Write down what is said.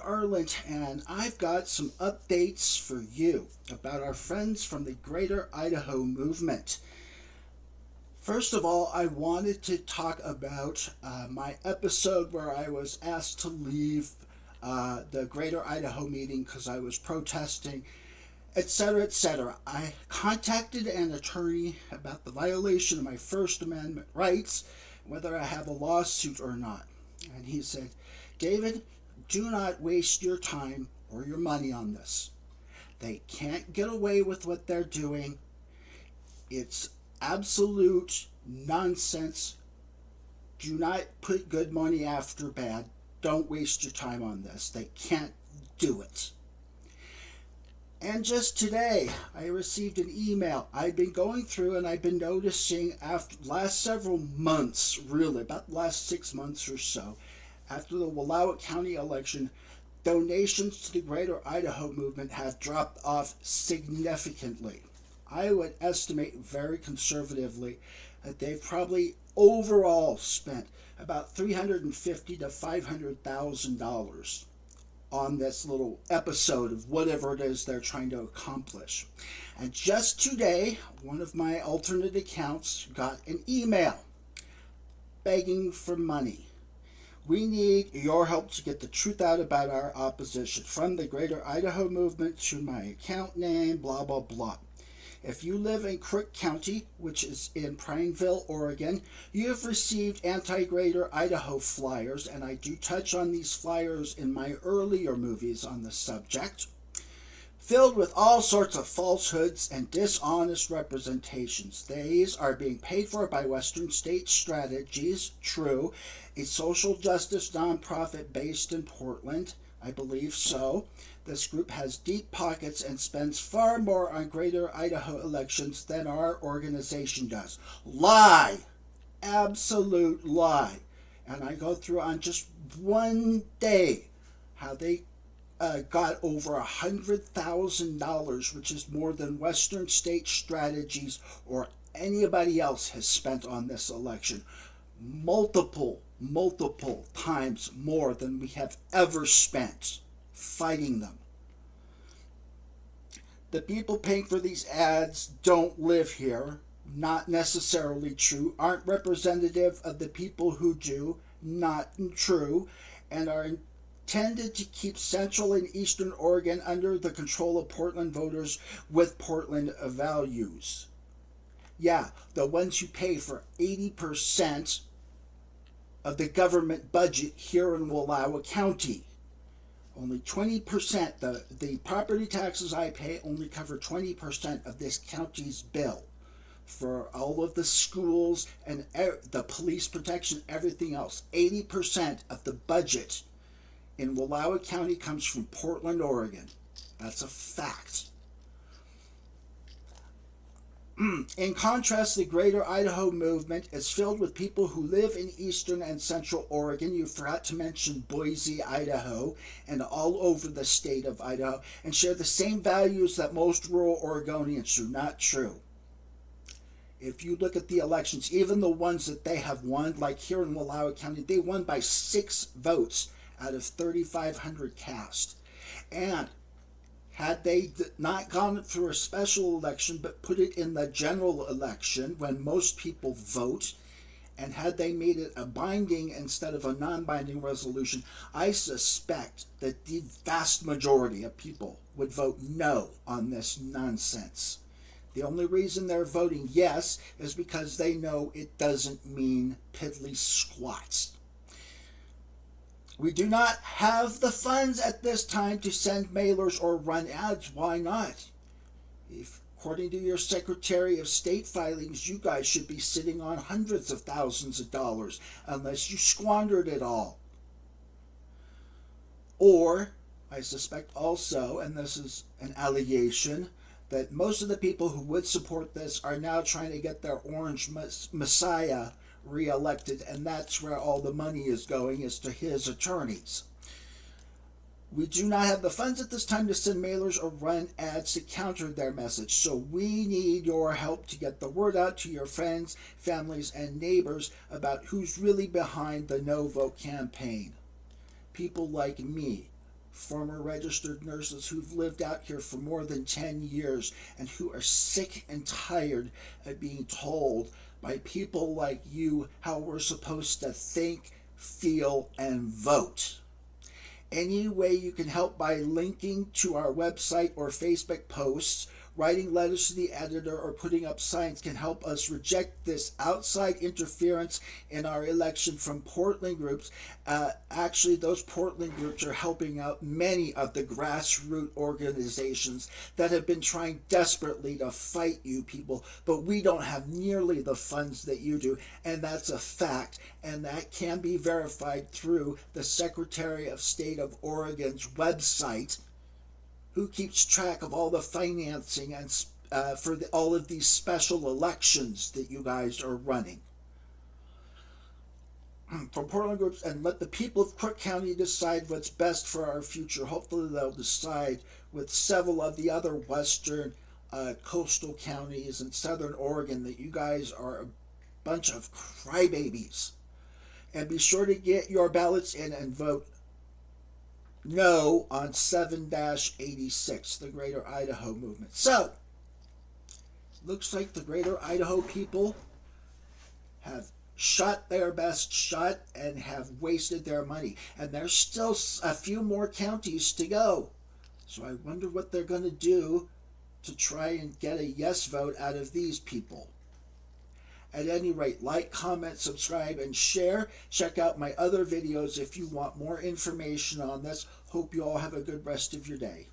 Arlen, and I've got some updates for you about our friends from the Greater Idaho movement. First of all, I wanted to talk about my episode where I was asked to leave the Greater Idaho meeting because I was protesting, etc., etc. I contacted an attorney about the violation of my First Amendment rights, whether I have a lawsuit or not. And he said, David, do not waste your time or your money on this. They can't get away with what they're doing. It's absolute nonsense. Do not put good money after bad. Don't waste your time on this. They can't do it. And just today, I received an email. I've been going through and I've been noticing after last several months, really, about the last 6 months or so, after the Wallowa County election, donations to the Greater Idaho movement have dropped off significantly. I would estimate very conservatively that they've probably overall spent about $350,000 to $500,000 on this little episode of whatever it is they're trying to accomplish. And just today, one of my alternate accounts got an email begging for money. We need your help to get the truth out about our opposition. From the Greater Idaho movement to my account name, blah, blah, blah. If you live in Crook County, which is in Prineville, Oregon, you have received anti-Greater Idaho flyers, and I do touch on these flyers in my earlier movies on the subject, filled with all sorts of falsehoods and dishonest representations. These are being paid for by Western State Strategies, true, a social justice nonprofit based in Portland. I believe so. This group has deep pockets and spends far more on Greater Idaho elections than our organization does. Lie! Absolute lie. And I go through on just one day how they got over $100,000, which is more than Western State Strategies or anybody else has spent on this election. Multiple times more than we have ever spent fighting them. The people paying for these ads don't live here. Not necessarily true. Aren't representative of the people who do. Not true. And are intended to keep Central and Eastern Oregon under the control of Portland voters with Portland values. Yeah, the ones who pay for 80% of the government budget here in Wallowa County. Only 20%, the property taxes I pay only cover 20% of this county's bill for all of the schools and the police protection, everything else. 80% of the budget in Wallowa County comes from Portland, Oregon. That's a fact. In contrast, the Greater Idaho movement is filled with people who live in eastern and central Oregon. You forgot to mention Boise, Idaho, and all over the state of Idaho, and share the same values that most rural Oregonians do. Not true. If you look at the elections, even the ones that they have won, like here in Wallowa County, they won by 6 votes out of 3,500 cast. And had they not gone through a special election but put it in the general election when most people vote, and had they made it a binding instead of a non-binding resolution, I suspect that the vast majority of people would vote no on this nonsense. The only reason they're voting yes is because they know it doesn't mean piddly squat. We do not have the funds at this time to send mailers or run ads. Why not? According to your Secretary of State filings, you guys should be sitting on hundreds of thousands of dollars unless you squandered it all. Or, I suspect also, and this is an allegation, that most of the people who would support this are now trying to get their orange messiah reelected, and that's where all the money is going, is to his attorneys. We do not have the funds at this time to send mailers or run ads to counter their message, so we need your help to get the word out to your friends, families, and neighbors about who's really behind the no vote campaign. People like me, former registered nurses who've lived out here for more than 10 years and who are sick and tired of being told by people like you how we're supposed to think, feel, and vote. Any way you can help by linking to our website or Facebook posts, writing letters to the editor, or putting up signs can help us reject this outside interference in our election from Portland groups. Actually, those Portland groups are helping out many of the grassroots organizations that have been trying desperately to fight you people, but we don't have nearly the funds that you do, and that's a fact, and that can be verified through the Secretary of State of Oregon's website, who keeps track of all the financing and for all of these special elections that you guys are running. From Portland groups, and let the people of Crook County decide what's best for our future. Hopefully they'll decide with several of the other western coastal counties in southern Oregon that you guys are a bunch of crybabies. And be sure to get your ballots in and vote no on 7-86, the Greater Idaho Movement. So, looks like the Greater Idaho people have shot their best shot and have wasted their money. And there's still a few more counties to go. So I wonder what they're going to do to try and get a yes vote out of these people. At any rate, like, comment, subscribe, and share. Check out my other videos if you want more information on this. Hope you all have a good rest of your day.